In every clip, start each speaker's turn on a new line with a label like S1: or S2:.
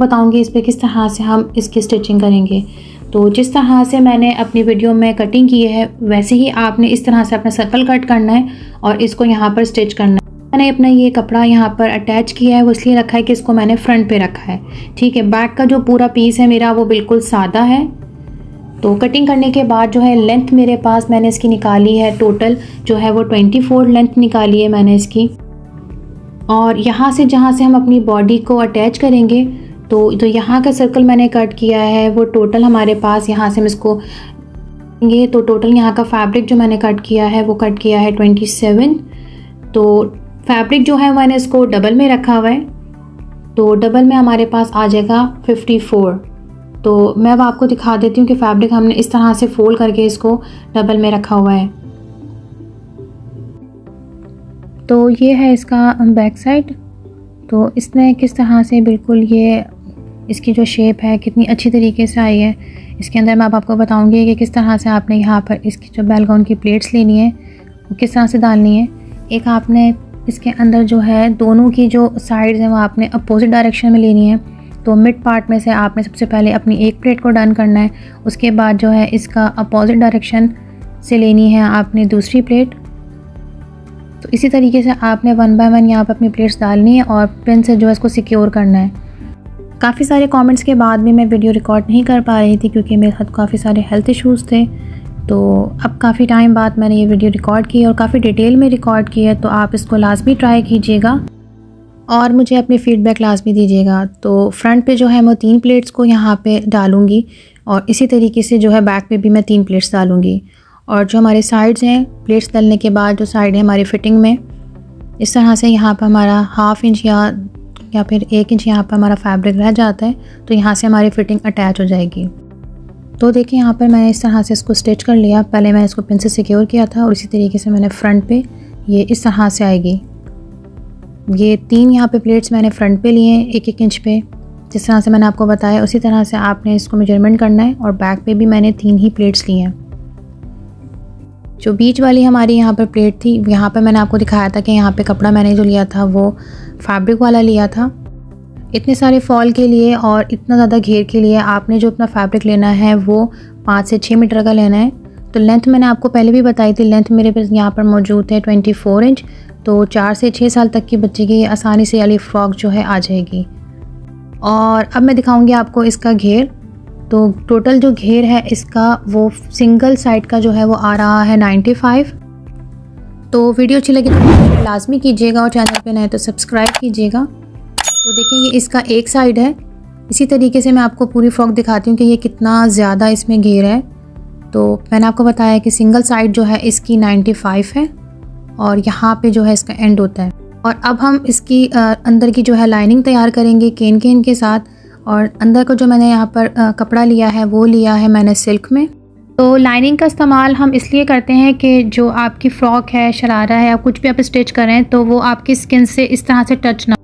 S1: बताऊंगी इस पर किस तरह से हम इसकी स्टिचिंग करेंगे। तो जिस तरह से मैंने अपनी वीडियो में कटिंग की है वैसे ही आपने इस तरह से अपना सर्कल कट करना है और इसको यहाँ पर स्टिच करना है। मैंने अपना ये कपड़ा यहाँ पर अटैच किया है, वो इसलिए रखा है कि इसको मैंने फ्रंट पे रखा है। ठीक है, बैक का जो पूरा पीस है मेरा वो बिल्कुल सादा है। तो कटिंग करने के बाद जो है लेंथ मेरे पास मैंने इसकी निकाली है, टोटल जो है वो 24 लेंथ निकाली है मैंने इसकी। और यहाँ से जहाँ से हम अपनी बॉडी को अटैच करेंगे तो यहाँ का सर्कल मैंने कट किया है, वो टोटल हमारे पास यहाँ से हम इसको ये तो टोटल यहाँ का फैब्रिक जो मैंने कट किया है वो कट किया है 27। तो फैब्रिक जो है मैंने इसको डबल में रखा हुआ है, तो डबल में हमारे पास आ जाएगा 54। तो मैं अब आपको दिखा देती हूँ कि फैब्रिक हमने इस तरह से फोल्ड करके इसको डबल में रखा हुआ है। तो ये है इसका बैक साइड। तो इसने किस तरह से बिल्कुल ये इसकी जो शेप है कितनी अच्छी तरीके से आई है। इसके अंदर मैं अब आपको बताऊंगी कि किस तरह से आपने यहाँ पर इसकी जो बेल गाउन की प्लेट्स लेनी है वो किस तरह से डालनी है। एक आपने इसके अंदर जो है दोनों की जो साइड्स हैं वो आपने अपोजिट डायरेक्शन में लेनी है। तो मिड पार्ट में से आपने सबसे पहले अपनी एक प्लेट को डन करना है, उसके बाद जो है इसका अपोजिट डायरेक्शन से लेनी है आपने दूसरी प्लेट। तो इसी तरीके से आपने 1 बाय 1 यहाँ पर अपनी प्लेट्स डालनी है और पिन से जो है इसको सिक्योर करना है। काफ़ी सारे कमेंट्स के बाद भी मैं वीडियो रिकॉर्ड नहीं कर पा रही थी क्योंकि मेरे साथ काफ़ी सारे हेल्थ इश्यूज़ थे। तो अब काफ़ी टाइम बाद मैंने ये वीडियो रिकॉर्ड की और काफ़ी डिटेल में रिकॉर्ड की है, तो आप इसको लाजमी ट्राई कीजिएगा और मुझे अपनी फ़ीडबैक लाजमी दीजिएगा। तो फ्रंट पे जो है मैं 3 प्लेट्स को यहाँ पे डालूँगी और इसी तरीके से जो है बैक पे भी मैं 3 प्लेट्स डालूँगी। और जो हमारे साइड्स हैं प्लेट्स डालने के बाद जो साइड है हमारी फ़िटिंग में इस तरह से यहाँ पर हमारा 1/2 इंच या फिर 1 इंच यहाँ पर हमारा फैब्रिक रह जाता है, तो यहाँ से हमारी फ़िटिंग अटैच हो जाएगी। तो देखिए यहाँ पर मैंने इस तरह से इसको स्टिच कर लिया। पहले मैंने इसको पिन से सिक्योर किया था और इसी तरीके से मैंने फ्रंट पे ये इस तरह से आएगी। ये 3 यहाँ पे प्लेट्स मैंने फ्रंट पे लिए 1-1 इंच पे, जिस तरह से मैंने आपको बताया उसी तरह से आपने इसको मेजरमेंट करना है। और बैक पे भी मैंने 3 ही प्लेट्स ली हैं। जो बीच वाली हमारी यहाँ पर प्लेट थी, यहाँ पर मैंने आपको दिखाया था कि यहाँ पे कपड़ा मैंने जो लिया था वो फैब्रिक वाला लिया था। इतने सारे फॉल के लिए और इतना ज़्यादा घेर के लिए आपने जो अपना फैब्रिक लेना है वो 5 से 6 मीटर का लेना है। तो लेंथ मैंने आपको पहले भी बताई थी, लेंथ मेरे पास यहाँ पर मौजूद है 24 इंच। तो 4 से 6 साल तक की बच्चे की आसानी से वाली फ्रॉक जो है आ जाएगी। और अब मैं दिखाऊंगी आपको इसका घेर। तो टोटल जो घेर है इसका वो सिंगल साइड का जो है वो आ रहा है 95। तो वीडियो अच्छी लगी तो लाजमी कीजिएगा और चैनल पे नए तो सब्सक्राइब कीजिएगा। तो देखिए ये इसका एक साइड है। इसी तरीके से मैं आपको पूरी फ्रॉक दिखाती हूँ कि ये कितना ज़्यादा इसमें घेर है। तो मैंने आपको बताया कि सिंगल साइड जो है इसकी 95 है और यहाँ पे जो है इसका एंड होता है। और अब हम इसकी अंदर की जो है लाइनिंग तैयार करेंगे केन के साथ। और अंदर को जो मैंने यहाँ पर कपड़ा लिया है वो लिया है मैंने सिल्क में। तो लाइनिंग का इस्तेमाल हम इसलिए करते हैं कि जो आपकी फ़्रॉक है, शरारा है या कुछ भी आप स्टिच करें तो वो आपकी स्किन से इस तरह से टच ना।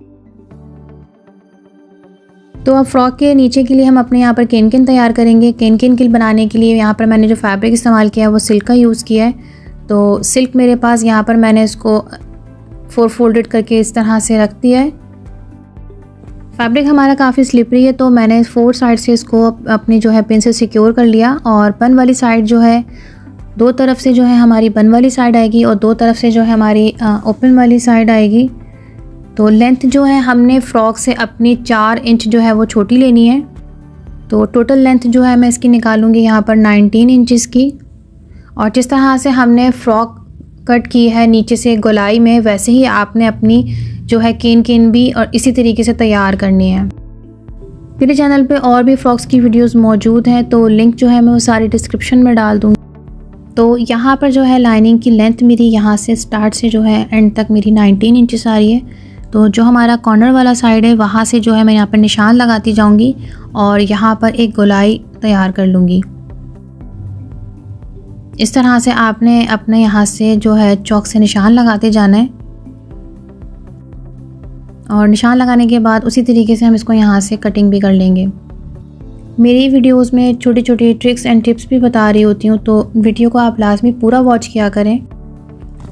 S1: तो अब फ्रॉक के नीचे के लिए हम अपने यहाँ पर केन तैयार करेंगे। केन बनाने के लिए यहाँ पर मैंने जो फैब्रिक इस्तेमाल किया है वो सिल्क का यूज़ किया है। तो सिल्क मेरे पास यहाँ पर मैंने इसको 4 फोल्डेड करके इस तरह से रख दिया है। फैब्रिक हमारा काफ़ी स्लिपरी है तो मैंने 4 साइड से इसको अपनी जो है पिन से सिक्योर कर लिया। और बन वाली साइड जो है 2 तरफ से जो है हमारी बन वाली साइड आएगी और 2 तरफ से जो है हमारी ओपन वाली साइड आएगी। तो लेंथ जो है हमने फ़्रॉक से अपनी 4 इंच जो है वो छोटी लेनी है। तो टोटल लेंथ जो है मैं इसकी निकालूंगी यहाँ पर 19 इंचज़ की। और जिस तरह से हमने फ़्रॉक कट की है नीचे से गोलाई में, वैसे ही आपने अपनी जो है केन भी और इसी तरीके से तैयार करनी है। मेरे चैनल पे और भी फ्रॉक्स की वीडियोस मौजूद हैं, तो लिंक जो है मैं वो सारी डिस्क्रिप्शन में डाल दूँगी। तो यहाँ पर जो है लाइनिंग की लेंथ मेरी यहाँ से स्टार्ट से जो है एंड तक मेरी 19 इंचेस आ रही है। तो जो हमारा कॉर्नर वाला साइड है वहाँ से जो है मैं यहाँ पर निशान लगाती जाऊँगी और यहाँ पर एक गोलाई तैयार कर लूँगी। इस तरह से आपने अपने यहाँ से जो है चौक से निशान लगाते जाना है। और निशान लगाने के बाद उसी तरीके से हम इसको यहाँ से कटिंग भी कर लेंगे। मेरी वीडियोस में छोटी छोटी ट्रिक्स एंड टिप्स भी बता रही होती हूँ, तो वीडियो को आप लाजमी पूरा वॉच किया करें।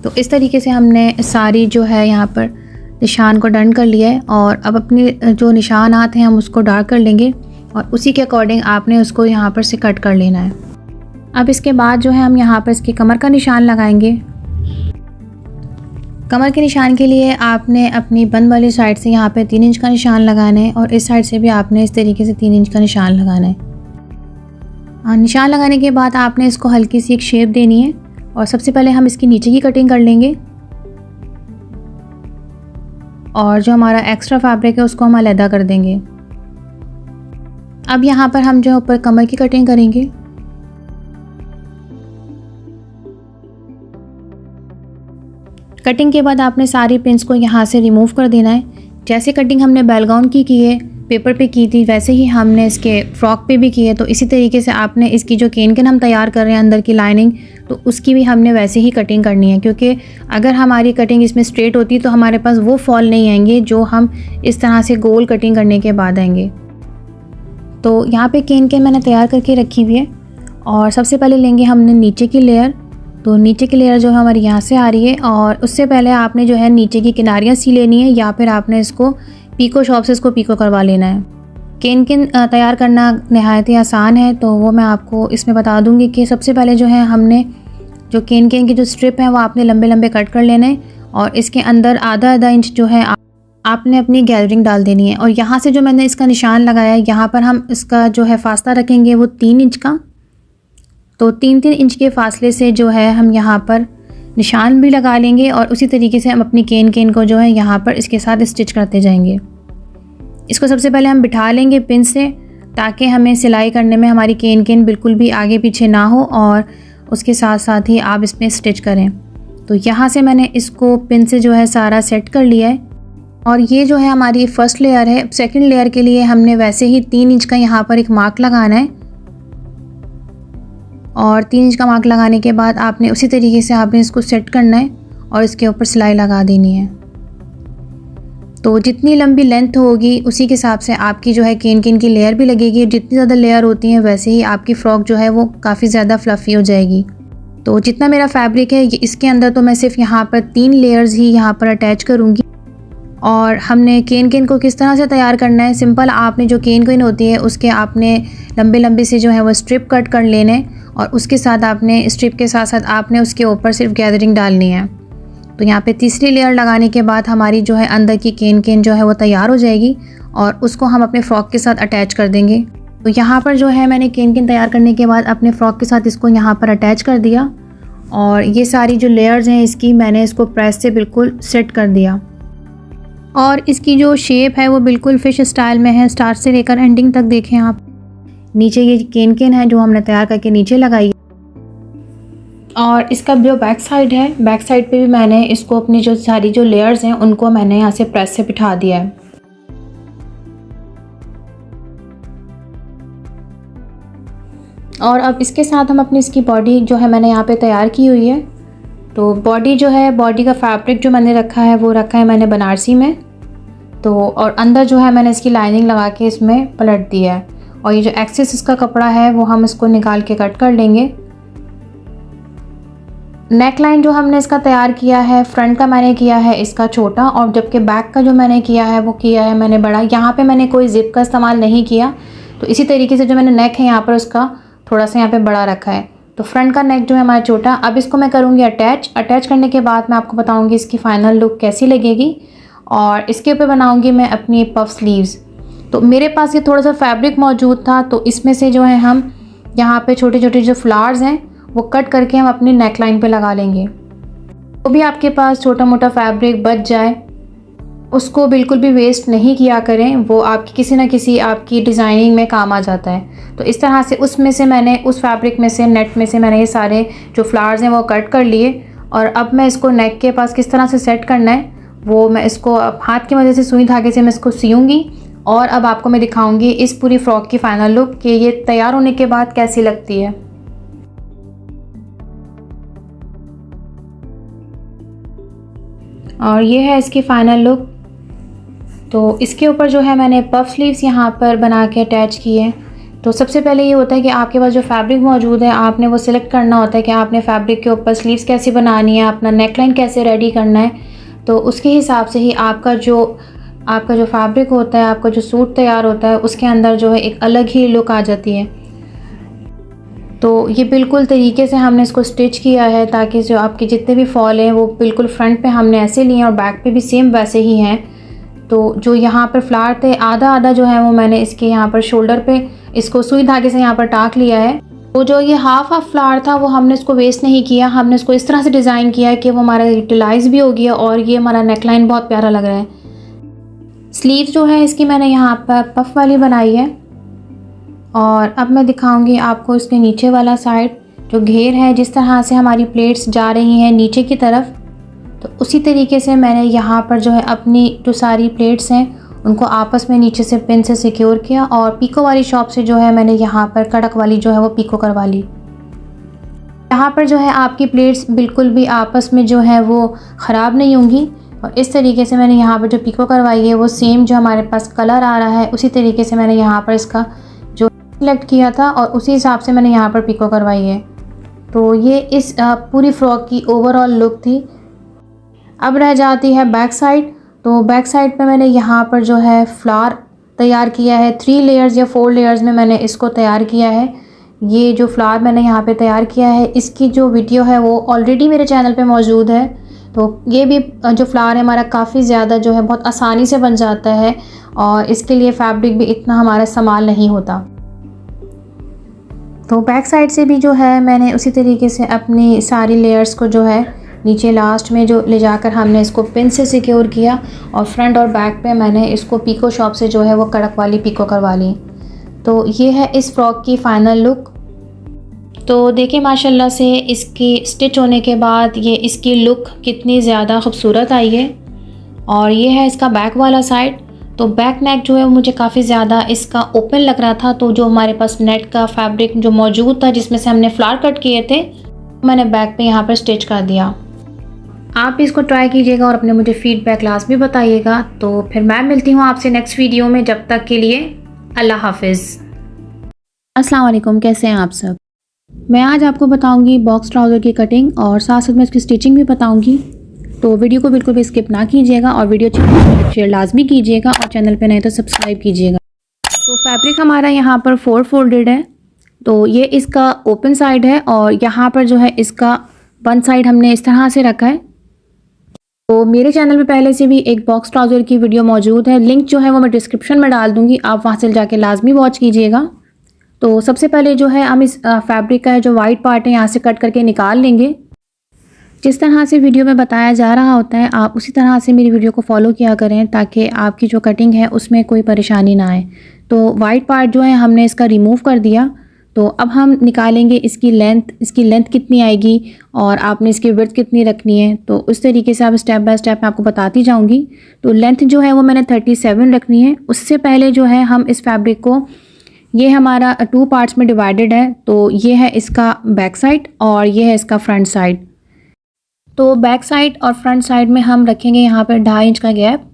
S1: तो इस तरीके से हमने सारी जो है यहाँ पर निशान को डन कर लिया है और अब अपने जो निशानात हैं हम उसको डार्क कर लेंगे और उसी के अकॉर्डिंग आपने उसको यहाँ पर से कट कर लेना है। अब इसके बाद जो है हम यहाँ पर इसकी कमर का निशान लगाएंगे। कमर के निशान के लिए आपने अपनी बंद वाली साइड से यहाँ पे 3 इंच का निशान लगाना है और इस साइड से भी आपने इस तरीके से 3 इंच का निशान लगाना है। निशान लगाने के बाद आपने इसको हल्की सी एक शेप देनी है और सबसे पहले हम इसकी नीचे की कटिंग कर लेंगे और जो हमारा एक्स्ट्रा फैब्रिक है उसको हम अलहदा कर देंगे। अब यहाँ पर हम जो ऊपर कमर की कटिंग करेंगे। कटिंग के बाद आपने सारी पिन्स को यहाँ से रिमूव कर देना है। जैसे कटिंग हमने बेल गाउन की है, पेपर पे की थी, वैसे ही हमने इसके फ्रॉक पे भी की है। तो इसी तरीके से आपने इसकी जो केन हम तैयार कर रहे हैं अंदर की लाइनिंग, तो उसकी भी हमने वैसे ही कटिंग करनी है, क्योंकि अगर हमारी कटिंग इसमें स्ट्रेट होती तो हमारे पास वो फॉल नहीं आएंगे जो हम इस तरह से गोल कटिंग करने के बाद आएंगे। तो यहाँ पे केन मैंने तैयार करके रखी हुई है और सबसे पहले लेंगे हमने नीचे की लेयर। तो नीचे की लेयर जो है हमारी यहाँ से आ रही है और उससे पहले आपने जो है नीचे की किनारियाँ सी लेनी है या फिर आपने इसको पीको शॉप से इसको पीको करवा लेना है। केन तैयार करना नहायत ही आसान है, तो वो मैं आपको इसमें बता दूंगी कि सबसे पहले जो है हमने जो केन की जो स्ट्रिप है वो आपने लंबे लंबे कट कर लेने हैं और इसके अंदर आधा इंच जो है आपने अपनी गैदरिंग डाल देनी है। और यहाँ से जो मैंने इसका निशान लगाया है यहाँ पर हम इसका जो है फासला रखेंगे वो 3 इंच का। तो 3-3 इंच के फासले से जो है हम यहाँ पर निशान भी लगा लेंगे और उसी तरीके से हम अपनी केन को जो है यहाँ पर इसके साथ स्टिच करते जाएंगे। इसको सबसे पहले हम बिठा लेंगे पिन से, ताकि हमें सिलाई करने में हमारी केन बिल्कुल भी आगे पीछे ना हो और उसके साथ साथ ही आप इसमें स्टिच करें। तो यहाँ से मैंने इसको पिन से जो है सारा सेट कर लिया है और ये जो है हमारी फर्स्ट लेयर है। सेकंड लेयर के लिए हमने वैसे ही 3 इंच का यहाँ पर एक मार्क लगाना है और 3 इंच का मार्क लगाने के बाद आपने उसी तरीके से आपने इसको सेट करना है और इसके ऊपर सिलाई लगा देनी है। तो जितनी लंबी लेंथ होगी उसी के हिसाब से आपकी जो है केन की लेयर भी लगेगी। जितनी ज़्यादा लेयर होती हैं वैसे ही आपकी फ़्रॉक जो है वो काफ़ी ज़्यादा फ्लफ़ी हो जाएगी। तो जितना मेरा फैब्रिक है इसके अंदर तो मैं सिर्फ यहाँ पर 3 लेयर्स ही यहाँ पर अटैच करूँगी। और हमने केन को किस तरह से तैयार करना है, सिंपल आपने जो केन होती है उसके आपने लंबे से जो है वो स्ट्रिप कट कर लेने और उसके साथ आपने स्ट्रिप के साथ साथ आपने उसके ऊपर सिर्फ गैदरिंग डालनी है। तो यहाँ पे तीसरी लेयर लगाने के बाद हमारी जो है अंदर की केन जो है वो तैयार हो जाएगी और उसको हम अपने फ़्रॉक के साथ अटैच कर देंगे। तो यहाँ पर जो है मैंने केन तैयार करने के बाद अपने फ़्रॉक के साथ इसको यहाँ पर अटैच कर दिया और ये सारी जो लेयर्स हैं इसकी मैंने इसको प्रेस से बिल्कुल सेट कर दिया और इसकी जो शेप है वो बिल्कुल फ़िश स्टाइल में है। स्टार्ट से लेकर एंडिंग तक देखें आप। नीचे ये केन है जो हमने तैयार करके नीचे लगाई और इसका जो बैक साइड है, बैक साइड पे भी मैंने इसको अपनी जो सारी जो लेयर्स हैं उनको मैंने यहाँ से प्रेस से बिठा दिया है। और अब इसके साथ हम अपनी इसकी बॉडी जो है मैंने यहाँ पे तैयार की हुई है। तो बॉडी जो है, बॉडी का फैब्रिक जो मैंने रखा है वो रखा है मैंने बनारसी में। तो और अंदर जो है मैंने इसकी लाइनिंग लगा के इसमें पलट दिया है और ये जो एक्सेस इसका कपड़ा है वो हम इसको निकाल के कट कर लेंगे। नेक लाइन जो हमने इसका तैयार किया है, फ्रंट का मैंने किया है इसका छोटा और जबकि बैक का जो मैंने किया है वो किया है मैंने बड़ा। यहाँ पे मैंने कोई जिप का इस्तेमाल नहीं किया। तो इसी तरीके से जो मैंने नेक है यहाँ पर उसका थोड़ा सा यहाँ पे बड़ा रखा है। तो फ्रंट का नेक जो है हमारा छोटा। अब इसको मैं करूँगी अटैच करने के बाद मैं आपको बताऊँगी इसकी फ़ाइनल लुक कैसी लगेगी और इसके ऊपर बनाऊँगी मैं अपनी पफ स्लीव्स। तो मेरे पास ये थोड़ा सा फैब्रिक मौजूद था, तो इसमें से जो है हम यहाँ पे छोटे छोटे जो फ्लावर्स हैं वो कट करके हम अपनी नेक लाइन पर लगा लेंगे। तो भी आपके पास छोटा मोटा फैब्रिक बच जाए उसको बिल्कुल भी वेस्ट नहीं किया करें, वो आपकी किसी न किसी आपकी डिज़ाइनिंग में काम आ जाता है। तो इस तरह से उसमें से मैंने उस फैब्रिक में से, नेट में से मैंने ये सारे जो फ्लावर्स हैं वो कट कर लिए और अब मैं इसको नेक के पास किस तरह से सेट करना है वो मैं इसको हाथ की मदद से सुई धागे से मैं इसको सियूँगी और अब आपको मैं दिखाऊँगी इस पूरी फ्रॉक की फ़ाइनल लुक कि ये तैयार होने के बाद कैसी लगती है। और ये है इसकी फ़ाइनल लुक। तो इसके ऊपर जो है मैंने पफ स्लीव्स यहाँ पर बना के अटैच की है। तो सबसे पहले ये होता है कि आपके पास जो फैब्रिक मौजूद है आपने वो सिलेक्ट करना होता है कि आपने फैब्रिक के ऊपर स्लीव्स कैसी बनानी है, अपना नेकलाइन कैसे रेडी करना है। तो उसके हिसाब से ही आपका जो फैब्रिक होता है, आपका जो सूट तैयार होता है, उसके अंदर जो है एक अलग ही लुक आ जाती है। तो ये बिल्कुल तरीके से हमने इसको स्टिच किया है ताकि जो आपके जितने भी फॉल हैं वो बिल्कुल फ्रंट पे हमने ऐसे लिए हैं और बैक पे भी सेम वैसे ही हैं। तो जो यहाँ पर फ्लावर थे आधा आधा जो है वो मैंने इसके यहाँ पर शोल्डर पे इसको सुई धागे से यहाँ पर टाक लिया है। तो जो ये हाफ फ्लावर था वो हमने इसको वेस्ट नहीं किया, हमने इसको इस तरह से डिज़ाइन किया है कि वो हमारा यूटिलाइज़ भी हो गया और ये हमारा नेकलाइन बहुत प्यारा लग रहा है। स्लीव जो है इसकी मैंने यहाँ पर पफ वाली बनाई है और अब मैं दिखाऊंगी आपको इसके नीचे वाला साइड जो घेर है, जिस तरह से हमारी प्लेट्स जा रही हैं नीचे की तरफ, तो उसी तरीके से मैंने यहाँ पर जो है अपनी जो सारी प्लेट्स हैं उनको आपस में नीचे से पिन से सिक्योर किया और पीको वाली शॉप से जो है मैंने यहाँ पर कड़क वाली जो है वो पीको करवा ली। यहाँ पर जो है आपकी प्लेट्स बिल्कुल भी आपस में जो है वो ख़राब नहीं होंगी और इस तरीके से मैंने यहाँ पर जो पीको करवाई है वो सेम जो हमारे पास कलर आ रहा है उसी तरीके से मैंने यहाँ पर इसका जो सिलेक्ट किया था और उसी हिसाब से मैंने यहाँ पर पीको करवाई है। तो ये इस पूरी फ्रॉक की ओवरऑल लुक थी। अब रह जाती है बैक साइड। तो बैक साइड पे मैंने यहाँ पर जो है फ्लावर तैयार किया है, 3 लेयर्स या 4 लेयर्स में मैंने इसको तैयार किया है। ये जो फ्लावर मैंने यहाँ पे तैयार किया है इसकी जो वीडियो है वो ऑलरेडी मेरे चैनल पे मौजूद है। तो ये भी जो फ्लावर है हमारा काफ़ी ज़्यादा जो है बहुत आसानी से बन जाता है और इसके लिए फैब्रिक भी इतना हमारा इस्तेमाल नहीं होता। तो बैक साइड से भी जो है मैंने उसी तरीके से अपनी सारी लेयर्स को जो है नीचे लास्ट में जो ले जाकर हमने इसको पिन से सिक्योर किया और फ्रंट और बैक पे मैंने इसको पीको शॉप से जो है वो कड़क वाली पीको करवा ली। तो ये है इस फ्रॉक की फ़ाइनल लुक। तो देखिए माशाल्लाह से इसकी स्टिच होने के बाद ये इसकी लुक कितनी ज़्यादा खूबसूरत आई है। और ये है इसका बैक वाला साइड। तो बैक नेक जो है वो मुझे काफ़ी ज़्यादा इसका ओपन लग रहा था, तो जो हमारे पास नेट का फैब्रिक जो मौजूद था जिसमें से हमने फ्लावर कट किए थे मैंने बैक पे यहाँ पर स्टिच कर दिया। आप इसको ट्राई कीजिएगा और अपने मुझे फीडबैक लाजमी बताइएगा। तो फिर मैं मिलती हूँ आपसे नेक्स्ट वीडियो में, जब तक के लिए अल्लाह हाफिज़। अस्सलाम वालेकुम, कैसे हैं आप सब। मैं आज आपको बताऊंगी बॉक्स ट्राउज़र की कटिंग और साथ साथ मैं इसकी स्टिचिंग भी बताऊंगी। तो वीडियो को बिल्कुल भी स्किप ना कीजिएगा और वीडियो अच्छी लगे तो शेयर लाजमी कीजिएगा और चैनल पे नए तो सब्सक्राइब कीजिएगा। तो फैब्रिक हमारा यहाँ पर 4 फोल्डेड है। तो ये इसका ओपन साइड है और यहाँ पर जो है इसका वन साइड हमने इस तरह से रखा है। तो मेरे चैनल पे पहले से भी एक बॉक्स ट्राउज़र की वीडियो मौजूद है, लिंक जो है वो मैं डिस्क्रिप्शन में डाल दूँगी, आप वहाँ से जाके लाजमी वॉच कीजिएगा। तो सबसे पहले जो है हम इस फैब्रिक का जो वाइट पार्ट है यहाँ से कट करके निकाल लेंगे। जिस तरह से वीडियो में बताया जा रहा होता है आप उसी तरह से मेरी वीडियो को फॉलो किया करें ताकि आपकी जो कटिंग है उसमें कोई परेशानी ना आए। तो वाइट पार्ट जो है हमने इसका रिमूव कर दिया। तो अब हम निकालेंगे इसकी लेंथ कितनी आएगी और आपने इसकी विड्थ कितनी रखनी है। तो उस तरीके से आप स्टेप बाय स्टेप मैं आपको बताती जाऊंगी। तो लेंथ जो है वो मैंने 37 रखनी है। उससे पहले जो है हम इस फैब्रिक को, ये हमारा 2 पार्ट्स में डिवाइडेड है। तो ये है इसका बैक साइड और ये है इसका फ्रंट साइड। तो बैक साइड और फ्रंट साइड में हम रखेंगे यहाँ पर 2.5 इंच का गैप।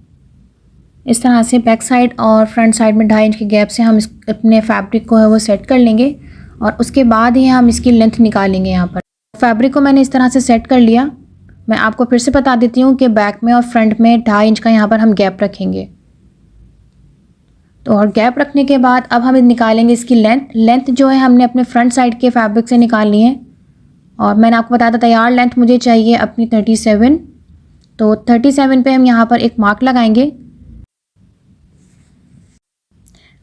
S1: इस तरह से बैक साइड और फ्रंट साइड में 2.5 इंच के गैप से हम अपने फैब्रिक को है वो सेट कर लेंगे और उसके बाद ही हम इसकी लेंथ निकालेंगे। यहाँ पर फैब्रिक को मैंने इस तरह से सेट कर लिया। मैं आपको फिर से बता देती हूँ कि बैक में और फ्रंट में 2.5 इंच का यहाँ पर हम गैप रखेंगे। तो और गैप रखने के बाद अब हम निकालेंगे इसकी लेंथ जो है हमने अपने फ्रंट साइड के फैब्रिक से निकालनी है और मैंने आपको बताया था तैयार लेंथ मुझे चाहिए अपनी 37। तो 37 पे हम यहाँ पर एक मार्क लगाएंगे।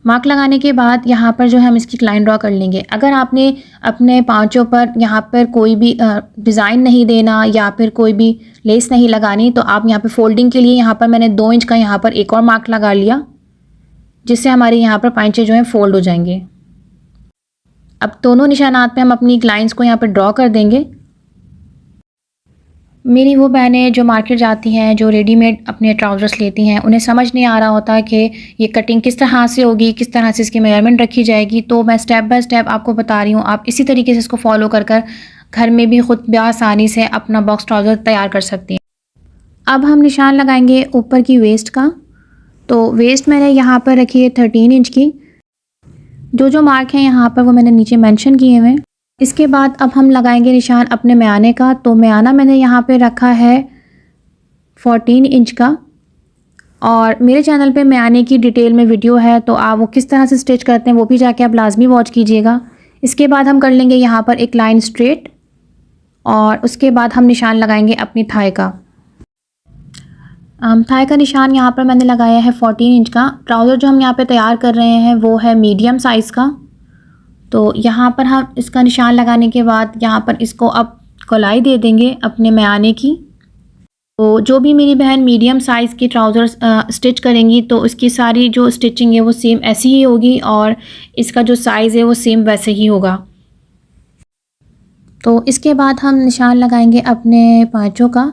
S1: मार्क लगाने के बाद यहाँ पर जो है हम इसकी लाइन ड्रॉ कर लेंगे। अगर आपने अपने पाँचों पर यहाँ पर कोई भी डिज़ाइन नहीं देना या फिर कोई भी लेस नहीं लगानी तो आप यहाँ पर फोल्डिंग के लिए यहाँ पर मैंने 2 इंच का यहाँ पर एक और मार्क लगा लिया, जिससे हमारे यहाँ पर पाँचें जो हैं फोल्ड हो जाएंगे। अब दोनों निशानात पे हम अपनी लाइंस को यहाँ पर ड्रॉ कर देंगे। मेरी वो बहनें जो मार्केट जाती हैं, जो रेडीमेड अपने ट्राउज़र्स लेती हैं, उन्हें समझ नहीं आ रहा होता कि ये कटिंग किस तरह से होगी, किस तरह से इसकी मेजरमेंट रखी जाएगी। तो मैं स्टेप बाय स्टेप आपको बता रही हूँ, आप इसी तरीके से इसको फॉलो कर घर में भी ख़ुद आसानी से अपना बॉक्स ट्राउज़र तैयार कर सकती हैं। अब हम निशान लगाएंगे ऊपर की वेस्ट का। तो वेस्ट मैंने यहाँ पर रखी है 13 इंच की। जो मार्क हैं यहाँ पर वो मैंने नीचे मेंशन किए हुए हैं। इसके बाद अब हम लगाएंगे निशान अपने म्याने का। तो म्याना मैंने यहाँ पे रखा है 14 इंच का। और मेरे चैनल पे मयाने की डिटेल में वीडियो है, तो आप वो किस तरह से स्टिच करते हैं वो भी जाके आप लाजमी वॉच कीजिएगा। इसके बाद हम कर लेंगे यहाँ पर एक लाइन स्ट्रेट, और उसके बाद हम निशान लगाएंगे अपनी थाई का। थाई का निशान यहाँ पर मैंने लगाया है 14 इंच का। ट्राउज़र जो हम यहाँ पे तैयार कर रहे हैं वो है मीडियम साइज़ का। तो यहाँ पर हम इसका निशान लगाने के बाद यहाँ पर इसको अब गोलाई दे देंगे अपने मयाने की। तो जो भी मेरी बहन मीडियम साइज़ की ट्राउज़र्स स्टिच करेंगी तो उसकी सारी जो स्टिचिंग है वो सेम ऐसी ही होगी, और इसका जो साइज़ है वो सेम वैसे ही होगा। तो इसके बाद हम निशान लगाएंगे अपने पाँचों का।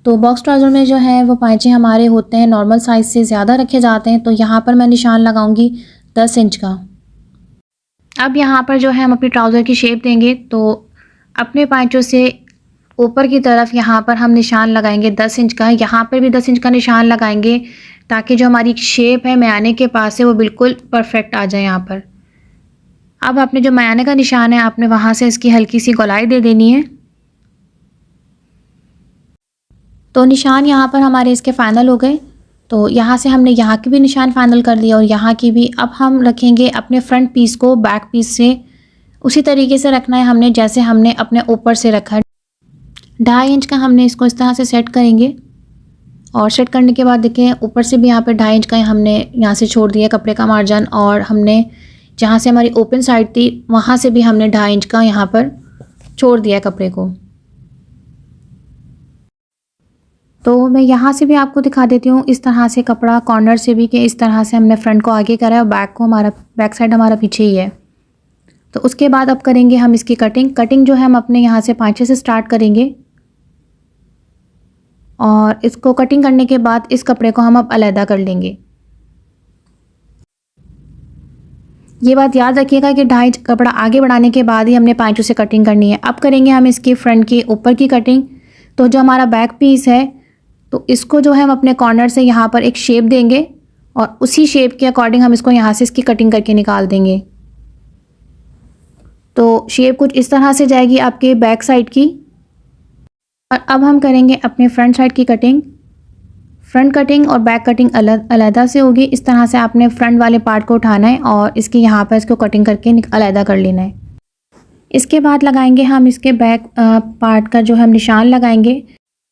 S1: तो बॉक्स ट्राउज़र में जो है वो पाँचे हमारे होते हैं नॉर्मल साइज़ से ज़्यादा रखे जाते हैं, तो यहाँ पर मैं निशान लगाऊंगी 10 इंच का। अब यहाँ पर जो है हम अपनी ट्राउज़र की शेप देंगे, तो अपने पाँचों से ऊपर की तरफ यहाँ पर हम निशान लगाएंगे 10 इंच का। यहाँ पर भी 10 इंच का निशान लगाएंगे ताकि जो हमारी शेप है मयाने के पास है वो बिल्कुल परफेक्ट आ जाए यहाँ पर। अब आपने जो मयाने का निशान है आपने वहाँ से इसकी हल्की सी गोलाई दे देनी है। तो निशान यहाँ पर हमारे इसके फाइनल हो गए। तो यहाँ से हमने यहाँ की भी निशान फाइनल कर दिया और यहाँ की भी। अब हम रखेंगे अपने फ्रंट पीस को बैक पीस से उसी तरीके से रखना है हमने जैसे हमने अपने ऊपर से रखा। 2.5 इंच का हमने इसको इस तरह से सेट करेंगे, और सेट करने के बाद देखें ऊपर से भी यहाँ पे 2.5 इंच का हमने यहाँ से छोड़ दिया कपड़े का मार्जिन, और हमने जहाँ से हमारी ओपन साइड थी वहाँ से भी हमने 2.5 इंच का यहाँ पर छोड़ दिया कपड़े को। तो मैं यहाँ से भी आपको दिखा देती हूँ इस तरह से कपड़ा कॉर्नर से भी, कि इस तरह से हमने फ्रंट को आगे करा है और बैक को हमारा बैक साइड हमारा पीछे ही है। तो उसके बाद अब करेंगे हम इसकी कटिंग जो है हम अपने यहाँ से पाँचे से स्टार्ट करेंगे, और इसको कटिंग करने के बाद इस कपड़े को हम अब अलहदा कर लेंगे। ये बात याद रखिएगा कि 2.5 इंच कपड़ा आगे बढ़ाने के बाद ही हमने पाँचों से कटिंग करनी है। अब करेंगे हम इसकी फ्रंट की ऊपर की कटिंग। तो जो हमारा बैक पीस है तो इसको जो है हम अपने कॉर्नर से यहाँ पर एक शेप देंगे, और उसी शेप के अकॉर्डिंग हम इसको यहाँ से इसकी कटिंग करके निकाल देंगे। तो शेप कुछ इस तरह से जाएगी आपके बैक साइड की। और अब हम करेंगे अपने फ्रंट साइड की कटिंग। फ्रंट कटिंग और बैक कटिंग अलग से होगी। इस तरह से आपने फ्रंट वाले पार्ट को उठाना है और इसके यहाँ पर इसको कटिंग करके अलग कर लेना है। इसके बाद लगाएंगे हम इसके बैक पार्ट का जो हम निशान लगाएंगे।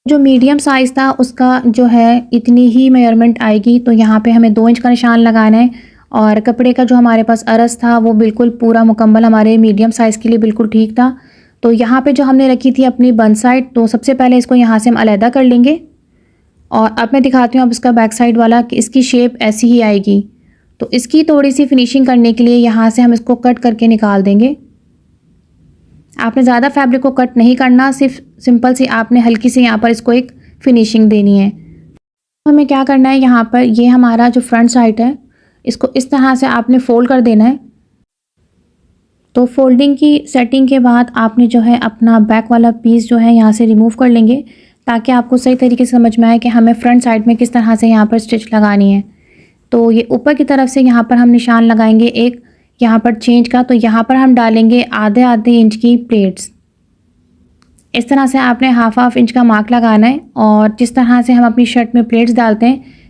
S1: जो मीडियम साइज़ था उसका जो है इतनी ही मेजरमेंट आएगी, तो यहाँ पे हमें 2 इंच का निशान लगाना है। और कपड़े का जो हमारे पास अरस था वो बिल्कुल पूरा मुकम्मल हमारे मीडियम साइज़ के लिए बिल्कुल ठीक था। तो यहाँ पे जो हमने रखी थी अपनी बन साइड, तो सबसे पहले इसको यहाँ से हम अलहदा कर लेंगे। और अब मैं दिखाती हूँ अब इसका बैक साइड वाला कि इसकी शेप ऐसी ही आएगी। तो इसकी थोड़ी सी फिनिशिंग करने के लिए यहाँ से हम इसको कट करके निकाल देंगे। आपने ज़्यादा फैब्रिक को कट नहीं करना, सिर्फ सिंपल सी आपने हल्की सी यहाँ पर इसको एक फिनिशिंग देनी है। हमें क्या करना है, यहाँ पर ये हमारा जो फ्रंट साइड है इसको इस तरह से आपने फोल्ड कर देना है। तो फोल्डिंग की सेटिंग के बाद आपने जो है अपना बैक वाला पीस जो है यहाँ से रिमूव कर लेंगे, ताकि आपको सही तरीके से समझ में आए कि हमें फ्रंट साइड में किस तरह से यहाँ पर स्टिच लगानी है। तो ये ऊपर की तरफ से यहाँ पर हम निशान लगाएंगे एक यहाँ पर चेंज का। तो यहाँ पर हम डालेंगे आधे इंच की प्लेट्स। इस तरह से आपने हाफ इंच का मार्क लगाना है, और जिस तरह से हम अपनी शर्ट में प्लेट्स डालते हैं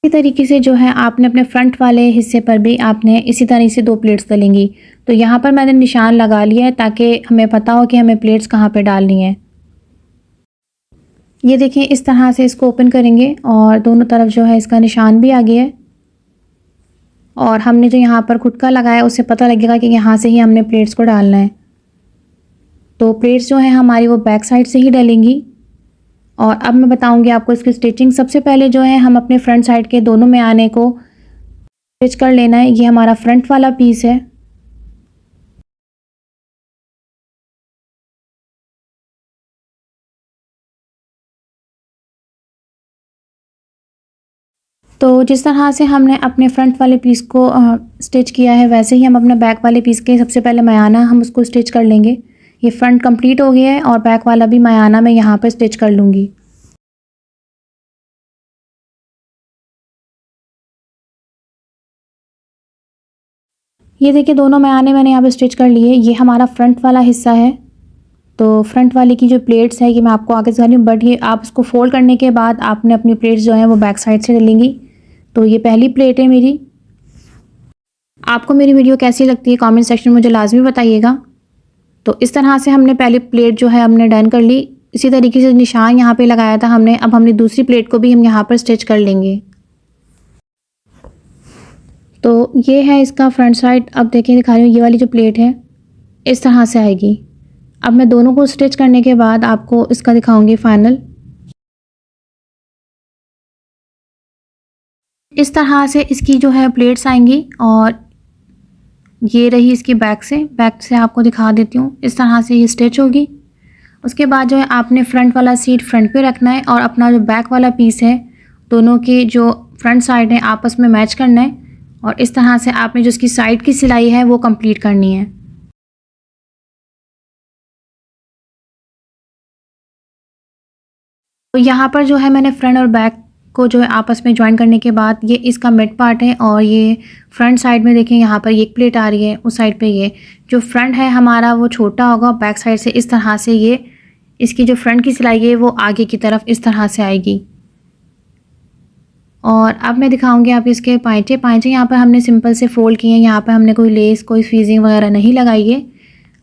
S1: इसी तरीके से जो है आपने अपने फ्रंट वाले हिस्से पर भी आपने इसी तरह से 2 प्लेट्स डालेंगी। तो यहाँ पर मैंने निशान लगा लिया है ताकि हमें पता हो कि हमें प्लेट्स कहाँ पे डालनी है। ये देखिए इस तरह से इसको ओपन करेंगे और दोनों तरफ जो है इसका निशान भी आ गया है, और हमने जो यहाँ पर खुटका लगाया उससे पता लगेगा कि यहाँ से ही हमने प्लेट्स को डालना है। तो प्लेट्स जो है हमारी वो बैक साइड से ही डलेंगी। और अब मैं बताऊंगी आपको इसकी स्टिचिंग। सबसे पहले जो है हम अपने फ्रंट साइड के दोनों में आने को स्टिच कर लेना है। ये हमारा फ्रंट वाला पीस है। तो जिस तरह से हमने अपने फ्रंट वाले पीस को स्टिच किया है वैसे ही हम अपने बैक वाले पीस के सबसे पहले मयाना हम उसको स्टिच कर लेंगे। ये फ्रंट कंप्लीट हो गया है और बैक वाला भी मयाना मैं यहाँ पर स्टिच कर लूँगी। ये देखिए दोनों मयाने मैंने यहाँ पे स्टिच कर लिए। ये हमारा फ्रंट वाला हिस्सा है। तो फ्रंट वाले की जो प्लेट्स है ये मैं आपको आगे दिखा रही हूँ, बट ये आप इसको फोल्ड करने के बाद आपने अपनी प्लेट्स जो हैं वो बैक साइड से डलेंगी। तो ये पहली प्लेट है मेरी। आपको मेरी वीडियो कैसी लगती है कमेंट सेक्शन में मुझे लाजमी बताइएगा। तो इस तरह से हमने पहली प्लेट जो है हमने डन कर ली। इसी तरीके से निशान यहाँ पे लगाया था हमने, अब हमने दूसरी प्लेट को भी हम यहाँ पर स्टिच कर लेंगे। तो ये है इसका फ्रंट साइड। अब देखिए दिखा रही हूँ, ये वाली जो प्लेट है इस तरह से आएगी। अब मैं दोनों को स्टिच करने के बाद आपको इसका दिखाऊंगी फाइनल। इस तरह से इसकी जो है प्लेट्स आएंगी और ये रही इसकी बैक से आपको दिखा देती हूँ। इस तरह से ये स्टिच होगी। उसके बाद जो है आपने फ्रंट वाला सीट फ्रंट पे रखना है और अपना जो बैक वाला पीस है दोनों के जो फ्रंट साइड है आपस में मैच करना है और इस तरह से आपने जो इसकी साइड की सिलाई है वो कंप्लीट करनी है। तो यहाँ पर जो है मैंने फ्रंट और बैक को जो है आपस में ज्वाइन करने के बाद ये इसका मिड पार्ट है और ये फ्रंट साइड में देखें यहाँ पर एक प्लेट आ रही है, उस साइड पे ये जो फ्रंट है हमारा वो छोटा होगा, बैक साइड से इस तरह से ये इसकी जो फ्रंट की सिलाई है वो आगे की तरफ इस तरह से आएगी। और अब मैं दिखाऊंगी आप इसके पाइचे यहाँ पर हमने सिंपल से फोल्ड किए हैं, यहाँ पर हमने कोई लेस कोई फीजिंग वगैरह नहीं लगाई है।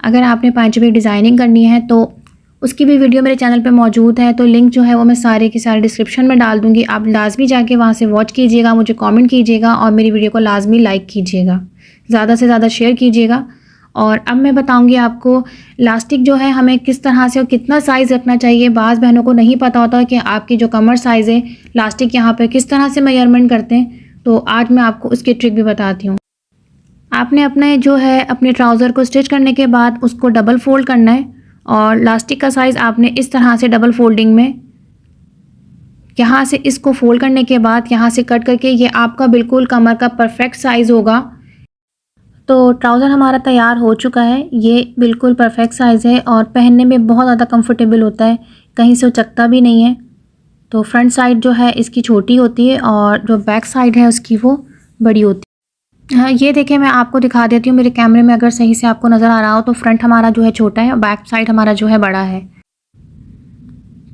S1: अगर आपने पाइचे पे डिज़ाइनिंग करनी है तो उसकी भी वीडियो मेरे चैनल पे मौजूद है, तो लिंक जो है वो मैं सारे के सारे डिस्क्रिप्शन में डाल दूँगी। आप लाजमी जाके वहाँ से वॉच कीजिएगा, मुझे कमेंट कीजिएगा और मेरी वीडियो को लाजमी लाइक कीजिएगा, ज़्यादा से ज़्यादा शेयर कीजिएगा। और अब मैं बताऊंगी आपको लास्टिक जो है हमें किस तरह से और कितना साइज़ रखना चाहिए। बाज़ बहनों को नहीं पता होता कि आपकी जो कमर साइज़ है लास्टिक यहाँ पर किस तरह से मेजरमेंट करते हैं, तो आज मैं आपको उसकी ट्रिक भी बताती हूँ। आपने अपने जो है अपने ट्राउज़र को स्टिच करने के बाद उसको डबल फोल्ड करना है और लास्टिक का साइज़ आपने इस तरह से डबल फोल्डिंग में यहाँ से इसको फोल्ड करने के बाद यहाँ से कट करके ये आपका बिल्कुल कमर का परफेक्ट साइज़ होगा। तो ट्राउज़र हमारा तैयार हो चुका है, ये बिल्कुल परफेक्ट साइज़ है और पहनने में बहुत ज़्यादा कंफर्टेबल होता है, कहीं से उचकता भी नहीं है। तो फ्रंट साइड जो है इसकी छोटी होती है और जो बैक साइड है उसकी वो बड़ी होती है। हाँ, ये देखिए मैं आपको दिखा देती हूँ मेरे कैमरे में, अगर सही से आपको नज़र आ रहा हो तो फ्रंट हमारा जो है छोटा है और बैक साइड हमारा जो है बड़ा है।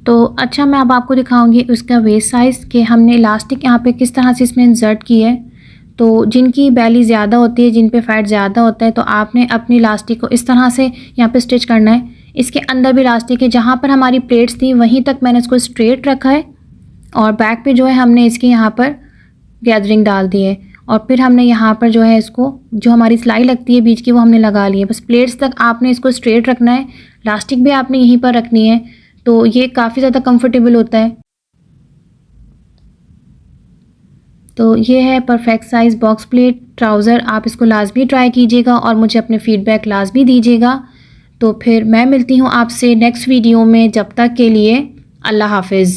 S1: तो अच्छा मैं अब आपको दिखाऊंगी उसका वेस्ट साइज़ कि हमने इलास्टिक यहाँ पे किस तरह से इसमें इंसर्ट की है। तो जिनकी बैली ज़्यादा होती है, जिन पे फैट ज़्यादा होता है, तो आपने अपनी इलास्टिक को इस तरह से यहाँ पे स्टिच करना है। इसके अंदर भी इलास्टिक है, जहाँ पर हमारी प्लेट्स थी वहीं तक मैंने इसको स्ट्रेट रखा है और बैक पे जो है हमने इसकी यहाँ पर गैदरिंग डाल दी है और फिर हमने यहाँ पर जो है इसको जो हमारी सिलाई लगती है बीच की वो हमने लगा ली है। बस प्लेट्स तक आपने इसको स्ट्रेट रखना है, इलास्टिक भी आपने यहीं पर रखनी है, तो ये काफ़ी ज़्यादा कंफर्टेबल होता है। तो ये है perfect size box plate trouser, आप इसको लाजमी ट्राई कीजिएगा और मुझे अपने फ़ीडबैक लाजमी दीजिएगा। तो फिर मैं मिलती हूँ आपसे नेक्स्ट वीडियो में, जब तक के लिए अल्लाह हाफ़िज़।